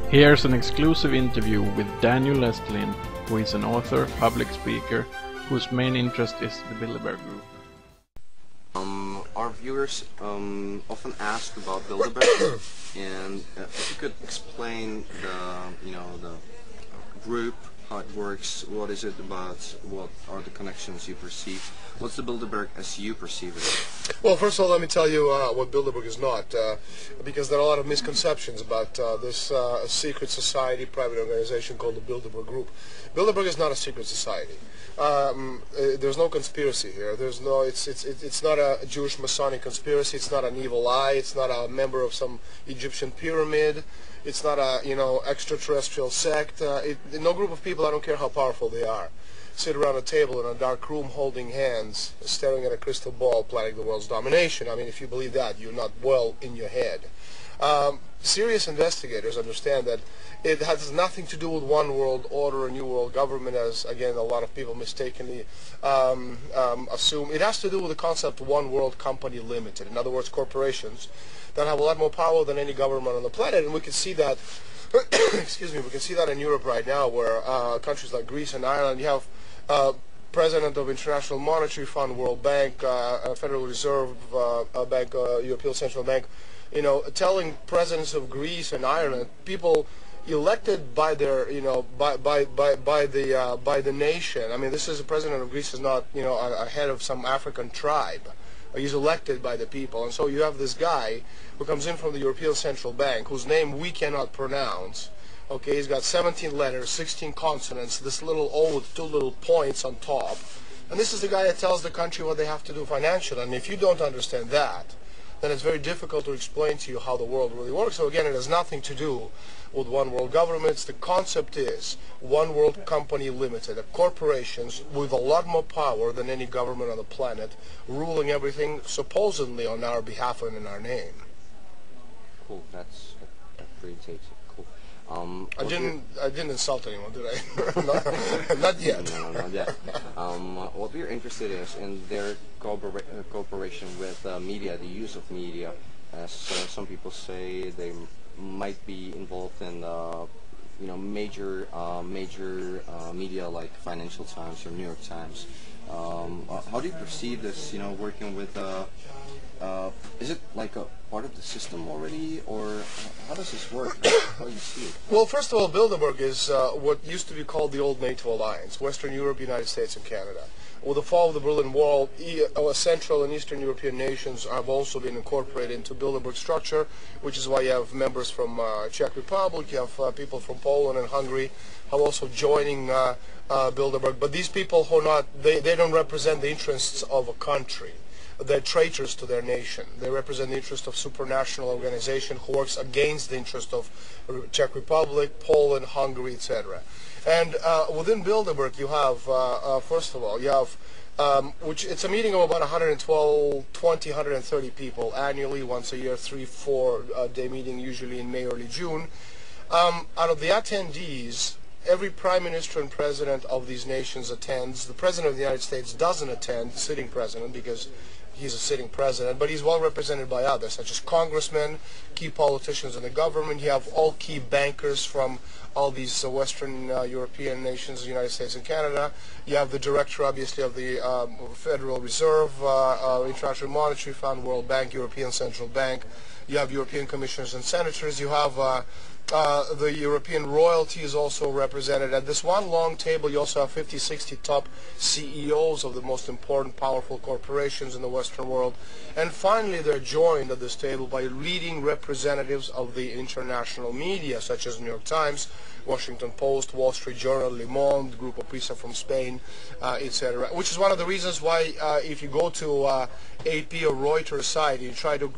Here's an exclusive interview with Daniel Estulin, who is an author, public speaker, whose main interest is the Bilderberg Group. Our viewers often ask about Bilderberg, and if you could explain the group, how it works, what is it about, what are the connections you perceive, what's the Bilderberg as you perceive it? Well, first of all, let me tell you what Bilderberg is not, because there are a lot of misconceptions about this secret society, private organization called the Bilderberg Group. Bilderberg is not a secret society. There's no conspiracy here. There's no. It's not a Jewish Masonic conspiracy. It's not an evil eye. It's not a member of some Egyptian pyramid. It's not a extraterrestrial sect. No group of people, I don't care how powerful they are, sit around a table in a dark room holding hands, staring at a crystal ball, planning the world's domination. I mean, if you believe that, you're not well in your head. Serious investigators understand that it has nothing to do with one world order, a new world government, as again a lot of people mistakenly assume. It has to do with the concept of one world company limited. In other words, corporations that have a lot more power than any government on the planet, and we can see that. Excuse me. We can see that in Europe right now, where countries like Greece and Ireland, you have President of International Monetary Fund, World Bank, Federal Reserve Bank, European Central Bank, telling presidents of Greece and Ireland, people elected by their, by the nation. I mean, this is the president of Greece is not, a head of some African tribe. He's elected by the people, and so you have this guy who comes in from the European Central Bank, whose name we cannot pronounce. Okay, he's got 17 letters, 16 consonants, this little O with 2 little points on top, and this is the guy that tells the country what they have to do financially. And if you don't understand that, then it's very difficult to explain to you how the world really works. So again, it has nothing to do with one world governments. The concept is one world company limited, corporations with a lot more power than any government on the planet, ruling everything supposedly on our behalf and in our name. Cool, that really takes it. Cool. I didn't insult anyone, did I? Not yet. No, not yet. What we're interested in their cooperation with media, the use of media. As some people say, they might be involved in major media like Financial Times or New York Times. How do you perceive this? Working with is it like a part of the system already, or how does this work? How do you see it? Well, first of all, Bilderberg is what used to be called the old NATO alliance: Western Europe, United States, and Canada. With the fall of the Berlin Wall, Central and Eastern European nations have also been incorporated into Bilderberg structure, which is why you have members from Czech Republic, you have people from Poland and Hungary are also joining Bilderberg. But these people who are not, they don't represent the interests of a country. They're traitors to their nation. They represent the interest of supranational organization who works against the interest of Czech Republic, Poland, Hungary, etc. And within Bilderberg, you have, first of all, you have, which it's a meeting of about 130 people annually, once a year, 3-4 day meeting, usually in May, early June. Out of the attendees, every prime minister and president of these nations attends. The president of the United States doesn't attend, sitting president, because he's a sitting president, but he's well represented by others, such as congressmen, key politicians in the government. You have all key bankers from all these Western European nations, the United States and Canada. You have the director, obviously, of the Federal Reserve, International Monetary Fund, World Bank, European Central Bank. You have European commissioners and senators. You have the European royalty is also represented. At this one long table, you also have 50, 60 top CEOs of the most important, powerful corporations in the Western world. And finally, they're joined at this table by leading representatives of the international media, such as New York Times, Washington Post, Wall Street Journal, Le Monde, Grupo Prisa from Spain, etc. Which is one of the reasons why if you go to AP or Reuters site, you try to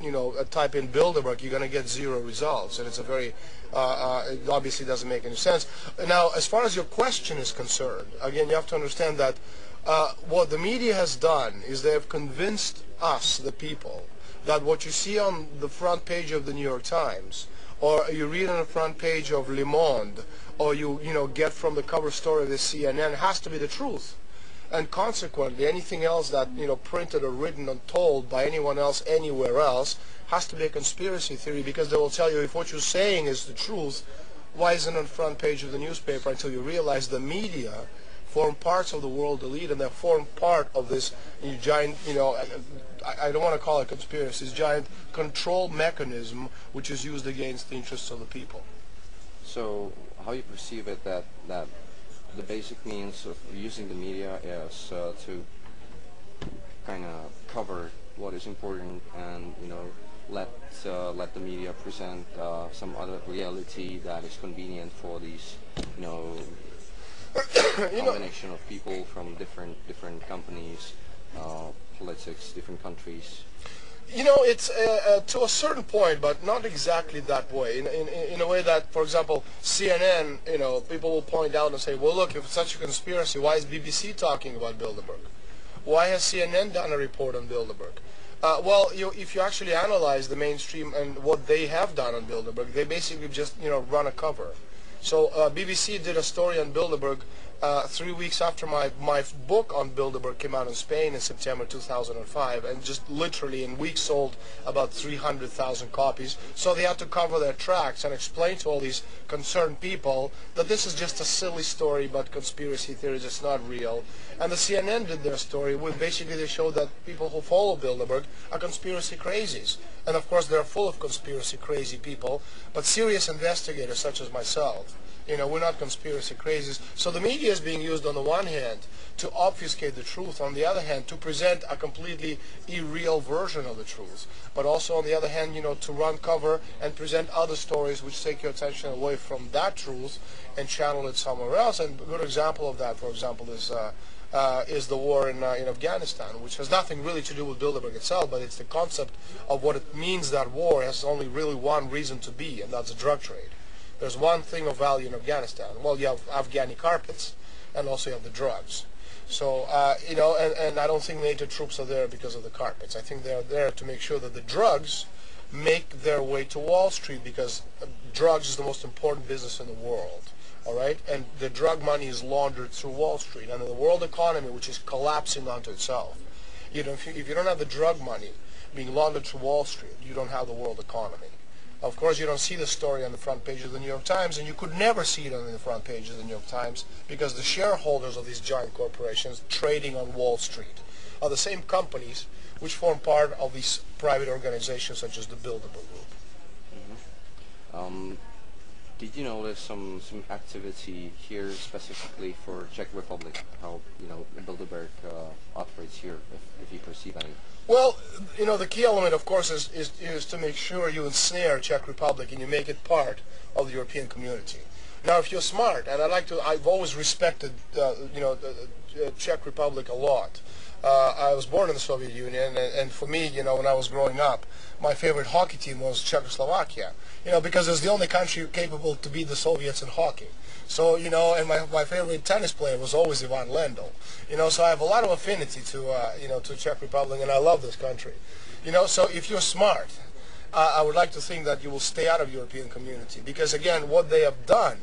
type in Bilderberg, you're going to get 0 results, and it's a very it obviously doesn't make any sense. Now, as far as your question is concerned, again, you have to understand that what the media has done is they have convinced us, the people, that what you see on the front page of the New York Times, or you read on the front page of Le Monde, or you get from the cover story of the CNN has to be the truth. And consequently, anything else that printed or written or told by anyone else anywhere else has to be a conspiracy theory, because they will tell you if what you're saying is the truth, Why isn't it on the front page of the newspaper until you realize the media form parts of the world elite and they form part of this giant, I don't want to call it conspiracy, this giant control mechanism which is used against the interests of the people. So how you perceive it that the basic means of using the media is to kind of cover what is important and let the media present some other reality that is convenient for these combination of people from different companies, politics, different countries. It's to a certain point, but not exactly that way. In a way that, for example, CNN, people will point out and say, well, look, if it's such a conspiracy, why is BBC talking about Bilderberg? Why has CNN done a report on Bilderberg? Well, if you actually analyze the mainstream and what they have done on Bilderberg, they basically just, run a cover. So BBC did a story on Bilderberg 3 weeks after my book on Bilderberg came out in Spain in September 2005, and just literally in weeks sold about 300,000 copies. So they had to cover their tracks and explain to all these concerned people that this is just a silly story about conspiracy theories, it's not real. And the CNN did their story with basically they showed that people who follow Bilderberg are conspiracy crazies. And of course they're full of conspiracy crazy people, but serious investigators such as myself, we're not conspiracy crazies. So the media is being used on the one hand to obfuscate the truth, on the other hand to present a completely irreal version of the truth, but also on the other hand, to run cover and present other stories which take your attention away from that truth and channel it somewhere else. And a good example of that, for example, is the war in Afghanistan, which has nothing really to do with Bilderberg itself, but it's the concept of what it means that war has only really one reason to be, and that's the drug trade. There's one thing of value in Afghanistan. Well, you have Afghani carpets, and also you have the drugs. So, and I don't think NATO troops are there because of the carpets. I think they're there to make sure that the drugs make their way to Wall Street, because drugs is the most important business in the world. All right, and the drug money is laundered through Wall Street, and in the world economy, which is collapsing onto itself, if you don't have the drug money being laundered through Wall Street, you don't have the world economy. Of course, you don't see the story on the front page of the New York Times, and you could never see it on the front page of the New York Times, because the shareholders of these giant corporations trading on Wall Street are the same companies which form part of these private organizations such as the Bilderberg Group. Mm-hmm. Did you notice some activity here specifically for Czech Republic? How Bilderberg operates here, if you perceive any? Well, the key element, of course, is to make sure you ensnare Czech Republic and you make it part of the European community. Now, if you're smart, and I've always respected, the Czech Republic a lot. I was born in the Soviet Union, and for me, when I was growing up, my favorite hockey team was Czechoslovakia, because it was the only country capable to beat the Soviets in hockey. So, and my favorite tennis player was always Ivan Lendl. So I have a lot of affinity to Czech Republic, and I love this country. So if you're smart, I would like to think that you will stay out of European community, because again, what they have done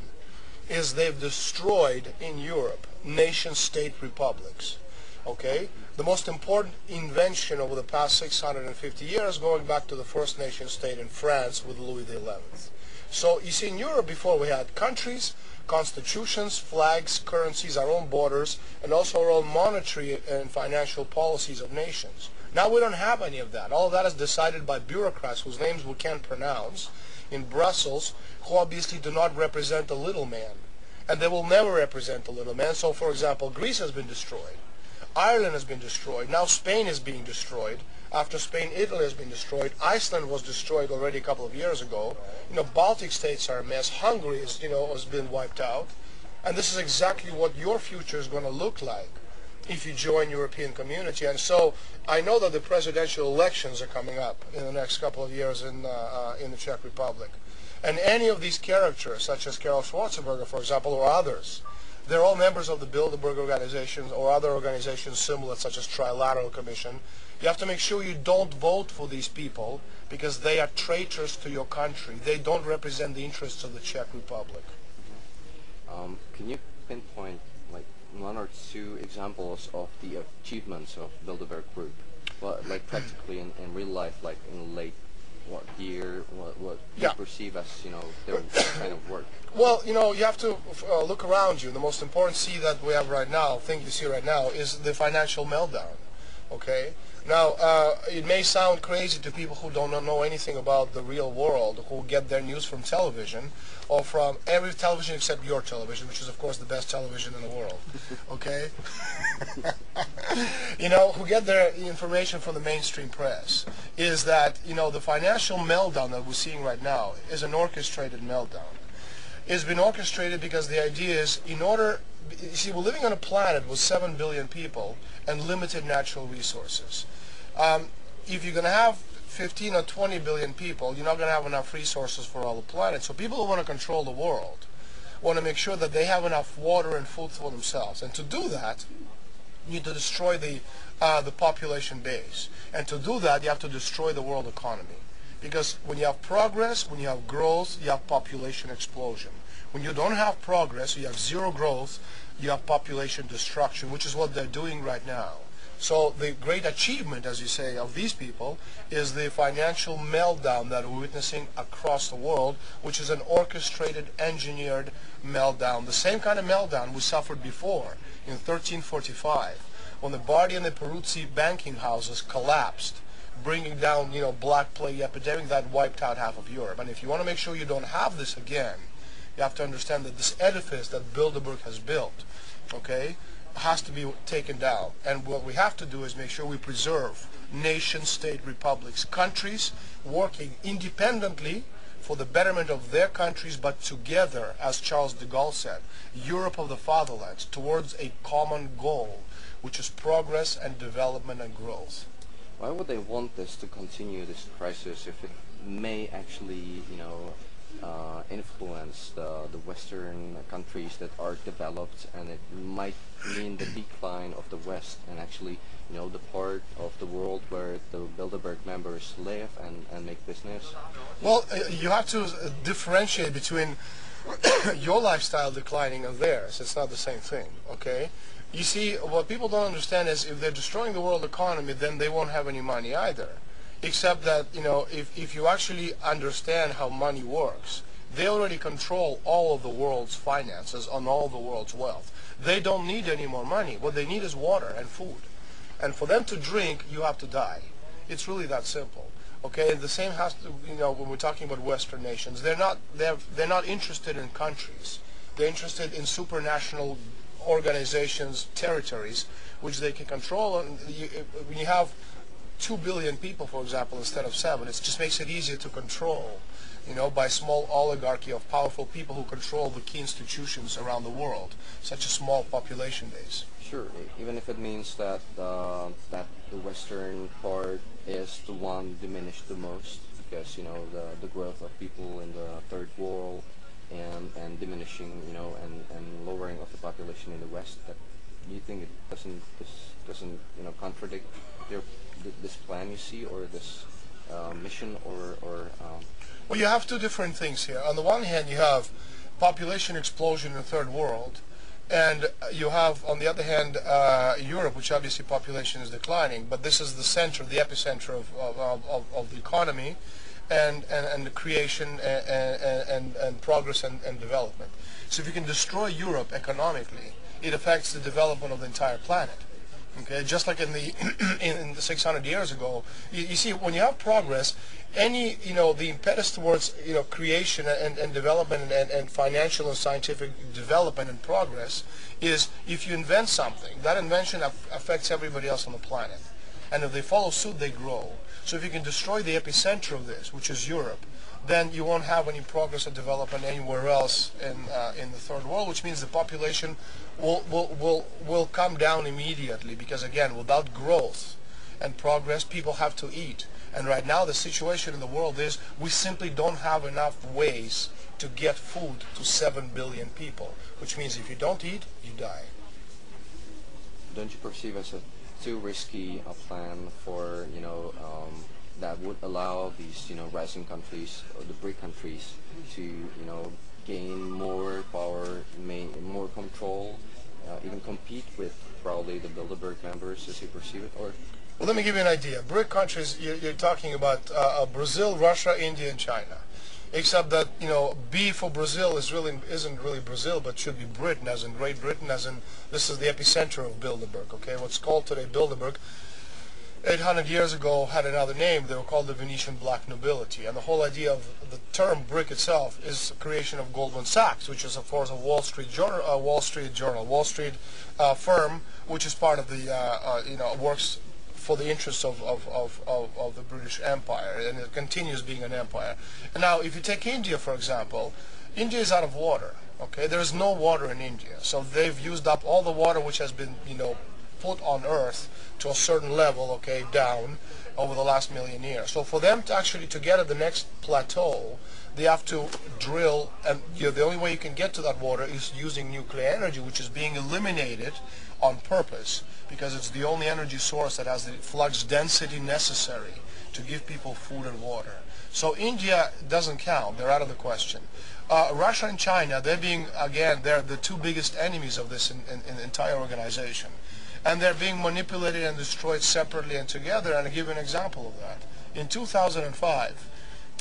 is they've destroyed in Europe nation-state republics. Okay? The most important invention over the past 650 years, going back to the first nation-state in France with Louis XI. So you see, in Europe before we had countries, constitutions, flags, currencies, our own borders, and also our own monetary and financial policies of nations. Now we don't have any of that. All of that is decided by bureaucrats whose names we can't pronounce in Brussels, who obviously do not represent the little man. And they will never represent the little man. So, for example, Greece has been destroyed. Ireland has been destroyed. Now Spain is being destroyed. After Spain, Italy has been destroyed. Iceland was destroyed already a couple of years ago. Baltic states are a mess. Hungary is, has been wiped out. And this is exactly what your future is going to look like if you join European community. And so I know that the presidential elections are coming up in the next couple of years in the Czech Republic. And any of these characters, such as Karel Schwarzenberger, for example, or others, they're all members of the Bilderberg organization or other organizations similar, such as Trilateral Commission. You have to make sure you don't vote for these people, because they are traitors to your country. They don't represent the interests of the Czech Republic. Mm-hmm. Can you pinpoint like one or two examples of the achievements of Bilderberg Group, well, like practically in real life, like in the late what year, what you Yeah. perceive as, their kind of work? Well, you have to look around you. The most important thing you see right now, is the financial meltdown. Okay? Now, it may sound crazy to people who don't know anything about the real world, who get their news from television, or from every television except your television, which is, of course, the best television in the world. Okay? Who get their information from the mainstream press, is that, the financial meltdown that we're seeing right now is an orchestrated meltdown. It's been orchestrated because the idea is, you see, we're living on a planet with 7 billion people and limited natural resources. If you're going to have 15 or 20 billion people, you're not going to have enough resources for all the planet. So people who want to control the world want to make sure that they have enough water and food for themselves. And to do that, you need to destroy the population base. And to do that, you have to destroy the world economy. Because when you have progress, when you have growth, you have population explosion. When you don't have progress, you have zero growth, you have population destruction, which is what they're doing right now. So the great achievement, as you say, of these people is the financial meltdown that we're witnessing across the world, which is an orchestrated, engineered meltdown. The same kind of meltdown we suffered before in 1345, when the Bardi and the Peruzzi banking houses collapsed, bringing down, Black Plague epidemic that wiped out half of Europe. And if you want to make sure you don't have this again, you have to understand that this edifice that Bilderberg has built, okay, has to be taken down. And what we have to do is make sure we preserve nation-state republics, countries working independently for the betterment of their countries, but together, as Charles de Gaulle said, Europe of the fatherlands, towards a common goal, which is progress and development and growth. Why would they want this to continue, this crisis, if it may actually, influence the Western countries that are developed, and it might mean the decline of the West and actually, the part of the world where the Bilderberg members live and make business? Well, you have to differentiate between your lifestyle declining and theirs. It's not the same thing, okay? You see, what people don't understand is if they're destroying the world economy, then they won't have any money either. Except that, if you actually understand how money works, they already control all of the world's finances and all the world's wealth. They don't need any more money. What they need is water and food. And for them to drink, you have to die. It's really that simple. Okay, and the same has to, when we're talking about Western nations, they're not interested in countries. They're interested in supranational organizations, territories, which they can control. And when you have 2 billion people, for example, instead of 7, it just makes it easier to control, by a small oligarchy of powerful people who control the key institutions around the world, such a small population base. Sure, even if it means that that the Western part is the one diminished the most, because the growth of people in the third world and diminishing, and lowering of the population in the West. That you think it doesn't contradict this plan you see, or this mission, or Well, you have two different things here. On the one hand, you have population explosion in the third world, and you have, on the other hand, Europe, which obviously population is declining, but this is the center, the epicenter of the economy, and the creation and progress and development. So if you can destroy Europe economically, it affects the development of the entire planet. Okay, just like in the 600 years ago, you see, when you have progress, the impetus towards creation and development and financial and scientific development and progress is, if you invent something, that invention affects everybody else on the planet, and if they follow suit, they grow. So if you can destroy the epicenter of this, which is Europe, then you won't have any progress or development anywhere else in the third world, which means the population will come down immediately, because again, without growth and progress, people have to eat. And right now the situation in the world is we simply don't have enough ways to get food to 7 billion people, which means if you don't eat, you die. Don't you perceive as a too risky a plan for that would allow these rising countries, or the BRIC countries, to gain more power, more control, even compete with probably the Bilderberg members, as you perceive it? Or Well, let me give you an idea. BRIC countries, you're talking about Brazil, Russia, India, and China. Except that, you know, B for Brazil isn't really Brazil, but should be Britain, as in Great Britain, as in this is the epicenter of Bilderberg. Okay, what's called today Bilderberg, 800 years ago had another name. They were called the Venetian Black Nobility, and the whole idea of the term BRIC itself is the creation of Goldman Sachs, which is of course a Wall Street firm, which is part of the you know, works for the interests of the British Empire, and it continues being an empire. And now, if you take India, for example, India is out of water. Okay, there is no water in India, so they've used up all the water which has been, you know, put on Earth to a certain level, okay, down over the last million years. So for them to actually to get at the next plateau, they have to drill, and you know, the only way you can get to that water is using nuclear energy, which is being eliminated on purpose, because it's the only energy source that has the flux density necessary to give people food and water. So India doesn't count, they're out of the question. Russia and China, they're the two biggest enemies of this in entire organization. And they're being manipulated and destroyed separately and together, and I'll give you an example of that. In 2005,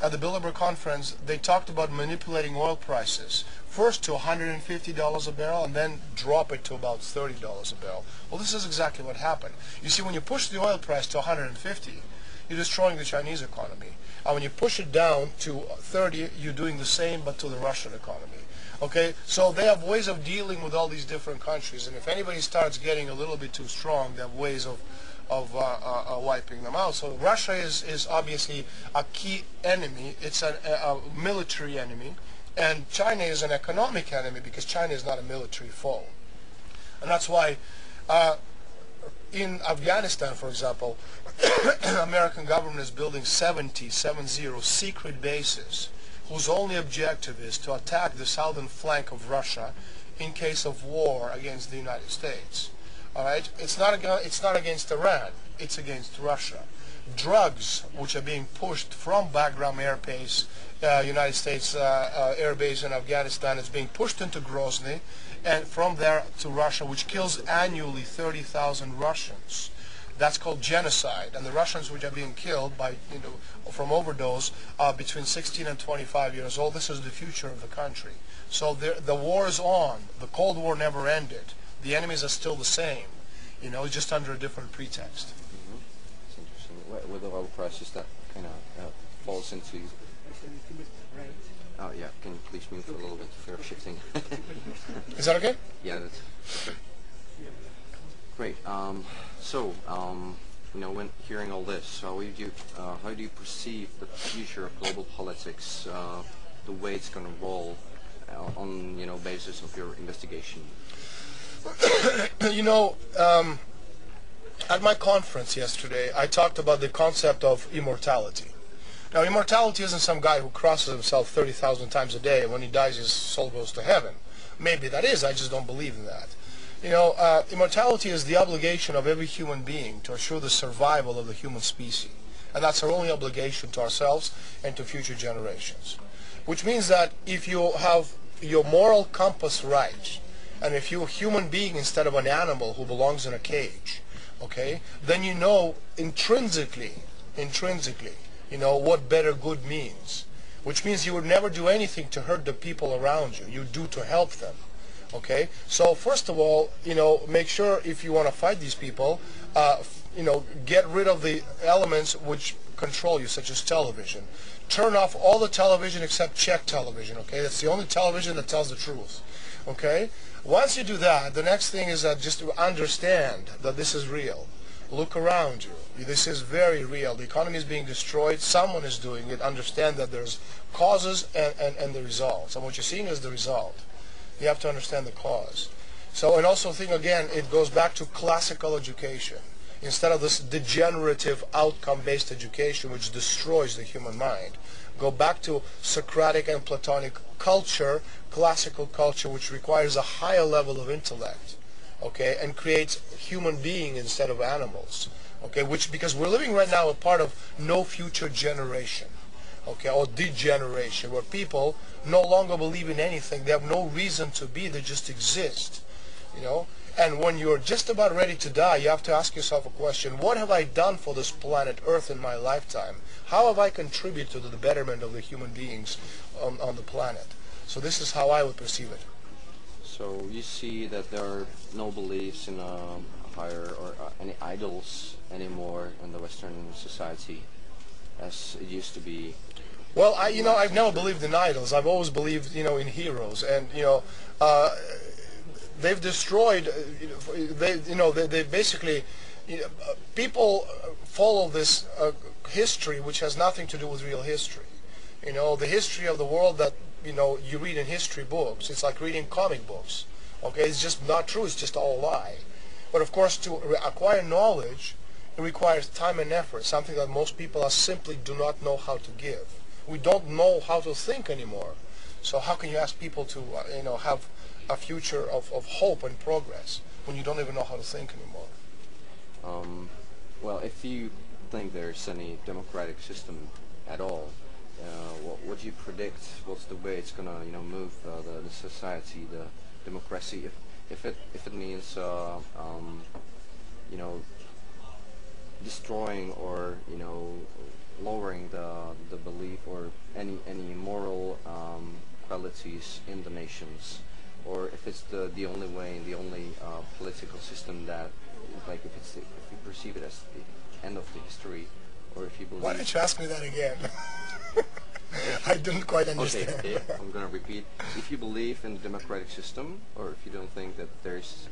at the Bilderberg conference, they talked about manipulating oil prices, first to $150 a barrel and then drop it to about $30 a barrel. Well, this is exactly what happened. You see, when you push the oil price to 150, you're destroying the Chinese economy. And when you push it down to 30, you're doing the same, but to the Russian economy. Okay, so they have ways of dealing with all these different countries, and if anybody starts getting a little bit too strong, they have ways of wiping them out. So Russia is obviously a key enemy. It's a military enemy, and China is an economic enemy because China is not a military foe. And that's why in Afghanistan, for example, American government is building 70 secret bases whose only objective is to attack the southern flank of Russia in case of war against the United States. All right, it's not against Iran, it's against Russia. Drugs which are being pushed from Bagram Air Base, United States Air Base in Afghanistan, is being pushed into Grozny, and from there to Russia, which kills annually 30,000 Russians. That's called genocide, and the Russians which are being killed by, you know, from overdose are between 16 and 25 years old. This is the future of the country. So the war is on. The Cold War never ended. The enemies are still the same, you know, just under a different pretext. Mm-hmm. It's interesting. With the oil prices, that kind of falls into. Oh yeah, can you please move a little bit? Fear of shifting. Is that okay? Yeah, that's okay. Great. You know, when hearing all this, how do you perceive the future of global politics, the way it's going to roll on, you know, basis of your investigation? You know, at my conference yesterday, I talked about the concept of immortality. Now, immortality isn't some guy who crosses himself 30,000 times a day, and when he dies his soul goes to heaven. Maybe that is, I just don't believe in that. You know, immortality is the obligation of every human being to assure the survival of the human species. And that's our only obligation to ourselves and to future generations. Which means that if you have your moral compass right, and if you're a human being instead of an animal who belongs in a cage, okay, then you know intrinsically, you know, what better good means. Which means you would never do anything to hurt the people around you. You do to help them. Okay, so first of all, you know, make sure if you want to fight these people, you know, get rid of the elements which control you, such as television. Turn off all the television except Czech television. Okay, that's the only television that tells the truth. Okay, once you do that, the next thing is just to understand that this is real. Look around you. This is very real. The economy is being destroyed. Someone is doing it. Understand that there's causes and the results, and what you're seeing is the result. You have to understand the cause. So, and also think again, it goes back to classical education. Instead of this degenerative outcome-based education which destroys the human mind, go back to Socratic and Platonic culture, classical culture, which requires a higher level of intellect, okay, and creates human being instead of animals, okay, because we're living right now a part of no future generation. Okay, or degeneration, where people no longer believe in anything. They have no reason to be. They just exist, you know. And when you're just about ready to die, you have to ask yourself a question: what have I done for this planet Earth in my lifetime? How have I contributed to the betterment of the human beings on the planet? So this is how I would perceive it. So you see that there are no beliefs in a higher or any idols anymore in the Western society as it used to be. Well, I've never believed in idols. I've always believed, in heroes, and they've destroyed. They basically, people follow this history which has nothing to do with real history. The history of the world that you read in history books. It's like reading comic books. Okay, it's just not true. It's just all a lie. But of course, to acquire knowledge, it requires time and effort. Something that most people simply do not know how to give. We don't know how to think anymore. So how can you ask people to, have a future of hope and progress when you don't even know how to think anymore? Well, if you think there's any democratic system at all, what do you predict? What's the way it's gonna, move the society, the democracy? If it means, destroying or lowering the belief or any moral qualities in the nations, or if it's the only way, the only political system that, like, if you perceive it as the end of the history, or if you believe. Why don't you ask me that again? I didn't quite understand. Okay, I'm gonna repeat. If you believe in the democratic system, or if you don't think that there's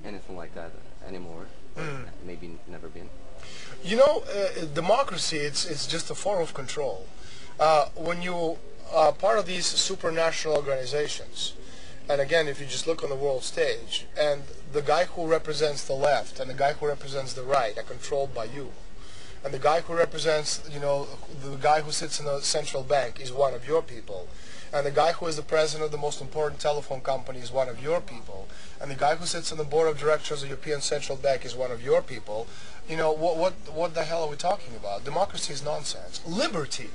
anything like that anymore, or maybe never been. Democracy, it's just a form of control. When you are part of these supranational organizations, and again, if you just look on the world stage, and the guy who represents the left and the guy who represents the right are controlled by you, and the guy who represents, the guy who sits in the central bank is one of your people, and the guy who is the president of the most important telephone company is one of your people, and the guy who sits on the board of directors of the European Central Bank is one of your people, what the hell are we talking about? Democracy is nonsense. Liberty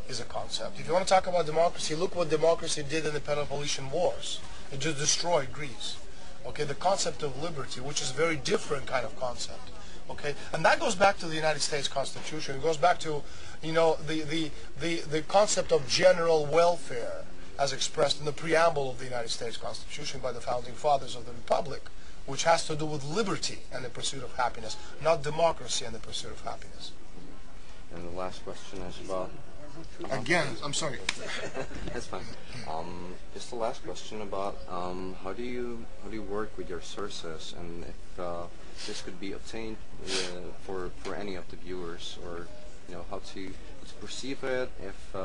is a concept. If you want to talk about democracy, look what democracy did in the Peloponnesian Wars. It just destroyed Greece. Okay, the concept of liberty, which is a very different kind of concept. Okay, and that goes back to the United States Constitution. It goes back to, the concept of general welfare as expressed in the preamble of the United States Constitution by the founding fathers of the Republic, which has to do with liberty and the pursuit of happiness, not democracy and the pursuit of happiness. And the last question is about. Again, I'm sorry. That's fine. Just the last question about how do you work with your sources, and if this could be obtained for any of the viewers, or how to perceive it, if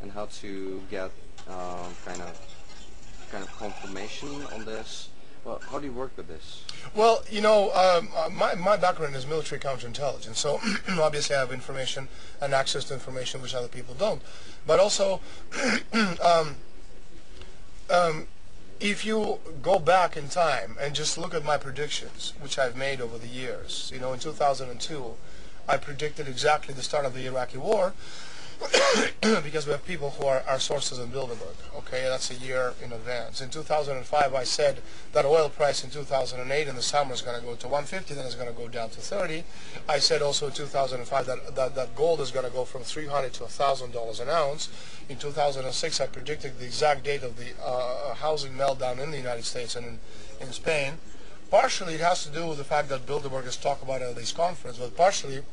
and how to get kind of confirmation on this. Well, how do you work with this? Well, my background is military counterintelligence, so obviously I have information and access to information which other people don't. But also, if you go back in time and just look at my predictions, which I've made over the years, in 2002, I predicted exactly the start of the Iraqi war, because we have people who are our sources in Bilderberg. Okay, that's a year in advance. In 2005, I said that oil price in 2008 in the summer is going to go to 150, then it's going to go down to 30. I said also in 2005 that gold is going to go from $300 to $1,000 an ounce. In 2006, I predicted the exact date of the housing meltdown in the United States and in Spain. Partially, it has to do with the fact that Bilderberg has talked about it at these conferences, but partially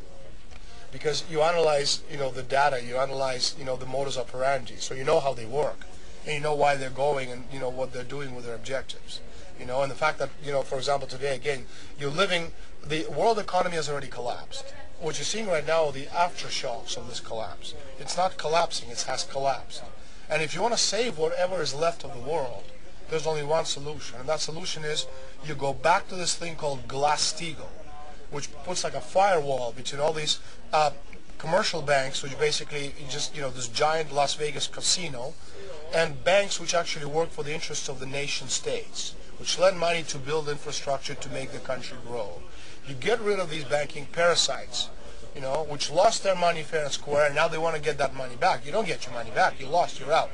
because you analyze, the data, you analyze, the modus operandi, so you know how they work, and you know why they're going, and what they're doing with their objectives, and the fact that, for example, today again, the world economy has already collapsed. What you're seeing right now are the aftershocks of this collapse. It's not collapsing; it has collapsed. And if you want to save whatever is left of the world, there's only one solution, and that solution is you go back to this thing called Glass-Steagall, which puts like a firewall between all these commercial banks, which basically just, this giant Las Vegas casino, and banks which actually work for the interests of the nation states, which lend money to build infrastructure to make the country grow. You get rid of these banking parasites, which lost their money fair and square, and now they want to get that money back. You don't get your money back. You lost, you're out.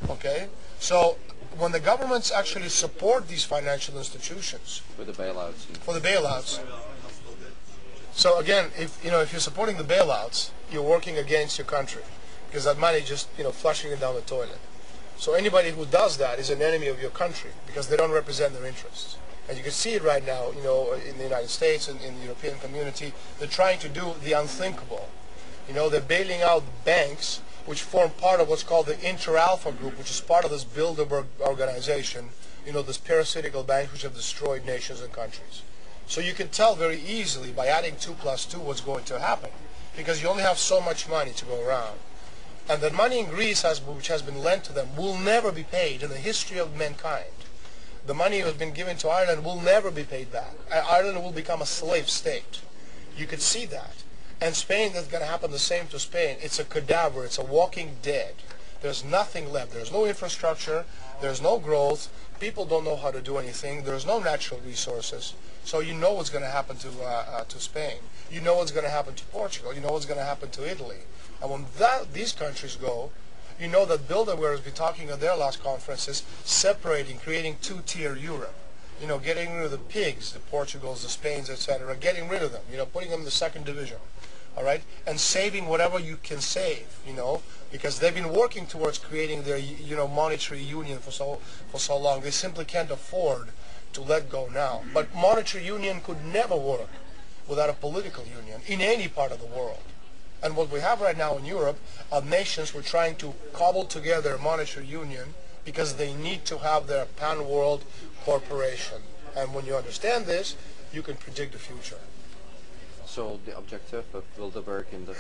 Okay? So when the governments actually support these financial institutions For the bailouts. for the bailouts, so again, if you're supporting the bailouts, you're working against your country because that money just flushing it down the toilet. So anybody who does that is an enemy of your country because they don't represent their interests. And you can see it right now, in the United States and in the European community. They're trying to do the unthinkable. They're bailing out banks which form part of what's called the Inter-Alpha Group, which is part of this Bilderberg organization, this parasitical banks which have destroyed nations and countries. So you can tell very easily by adding 2 + 2 what's going to happen, because you only have so much money to go around. And the money in Greece, which has been lent to them, will never be paid in the history of mankind. The money that has been given to Ireland will never be paid back. Ireland will become a slave state. You could see that. And Spain, that's going to happen the same to Spain. It's a cadaver. It's a walking dead. There's nothing left. There's no infrastructure. There's no growth. People don't know how to do anything. There's no natural resources. So you know what's going to happen to Spain. You know what's going to happen to Portugal. You know what's going to happen to Italy. And when these countries go, you know that Bilderberg has been talking at their last conferences, separating, creating two-tier Europe. Getting rid of the pigs, the Portugals, the Spains, etc., getting rid of them, putting them in the second division, all right, and saving whatever you can save, because they've been working towards creating their, monetary union for so long. They simply can't afford to let go now. But monetary union could never work without a political union in any part of the world. And what we have right now in Europe are nations who are trying to cobble together a monetary union because they need to have their pan-world corporation. And when you understand this, you can predict the future. So the objective of Bilderberg in the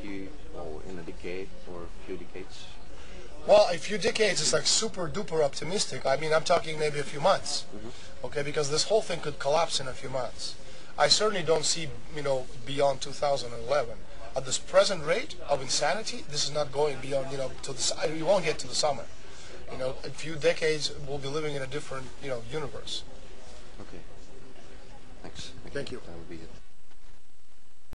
in a decade or few decades? Well, a few decades is like super duper optimistic. I mean, I'm talking maybe a few months, okay, because this whole thing could collapse in a few months. I certainly don't see, beyond 2011. At this present rate of insanity, this is not going beyond, we won't get to the summer. A few decades, we'll be living in a different, universe. Okay. Thanks. Thank you. That would be it.